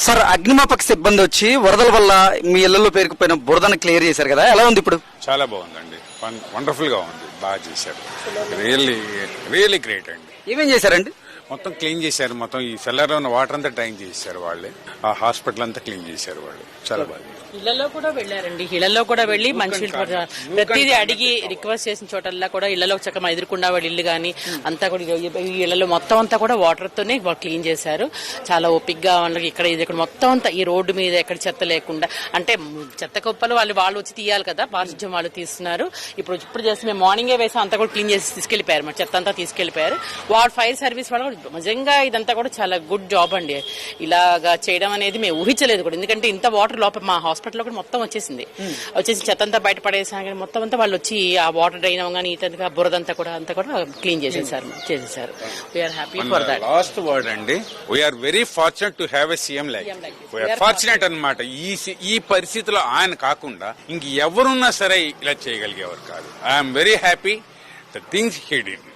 Sir, అగ్నిమాపక సిబ్బంది వచ్చి వరదల వల్ల మీ ఇళ్లలో పేరుకుపోయిన బురదను క్లియర్ చేశారు కదా, ఎలా ఉంది ఇప్పుడు? చాలా బాగుందండి, వండర్ఫుల్ గా ఉంది, బాగా చేశారు. రియల్లీ రియల్లీ గ్రేట్ అండి. ఏమేం చేశారండి? మొత్తం క్లీన్ చేశారు, మొత్తం ఈ సెల్లర్ లో ఉన్న వాటర్ అంతా డ్రైన్ చేశారు వాళ్ళే, ఆ హాస్పిటల్ అంతా క్లీన్ చేశారు వాళ్ళు. చాలా బాగా ఇళ్లలో కూడా వెళ్ళారండి, ఇళ్లలో కూడా వెళ్లి మంచి ప్రతిదీ అడిగి రిక్వెస్ట్ చేసిన చోటల్లా కూడా ఇళ్లలో చక్కగా ఎదుర్కొండా వాళ్ళ ఇల్లు గానీ అంతా కూడా ఈ ఇళ్లలో మొత్తం అంతా కూడా వాటర్ తోనే క్లీన్ చేశారు. చాలా ఓపిక్ గా వాళ్ళకి ఇక్కడ మొత్తం అంతా ఈ రోడ్డు మీద ఎక్కడ చెత్త లేకుండా, అంటే చెత్త కుప్పలు వాళ్ళు వచ్చి తీయాలి కదా, పారిశుధ్యం వాళ్ళు తీస్తున్నారు. ఇప్పుడు చేసి మేము మార్నింగే వేసాం, అంతా కూడా క్లీన్ చేసి తీసుకెళ్లిపోయారు, మరి చెత్త అంతా తీసుకెళ్లిపోయారు. వాళ్ళ ఫైర్ సర్వీస్ వాళ్ళు నిజంగా ఇదంతా కూడా చాలా గుడ్ జాబ్ అండి. ఇలాగా చేయడం అనేది మేము ఊహించలేదు కూడా, ఎందుకంటే ఇంత వాటర్ లోపల మా హాస్పిటల్లో కూడా మొత్తం వచ్చేసి చెత్త అంతా బయటపడేసా, మొత్తం అంతా వాళ్ళు వచ్చి ఆ వాటర్ డ్రైన్ అవగానే ఈతంగా బురదంతా కూడా క్లీన్ చేసేసారు. We're happy for that. Last word అండి, we're very fortunate to have a CM like. We're fortunate అన్నమాట. ఈ పరిస్థితిలో ఆయన కాకుండా ఇంక ఎవరున్నా సరే ఇలా చేయగలిగేవారు కాదు. I'm very happy the things he did.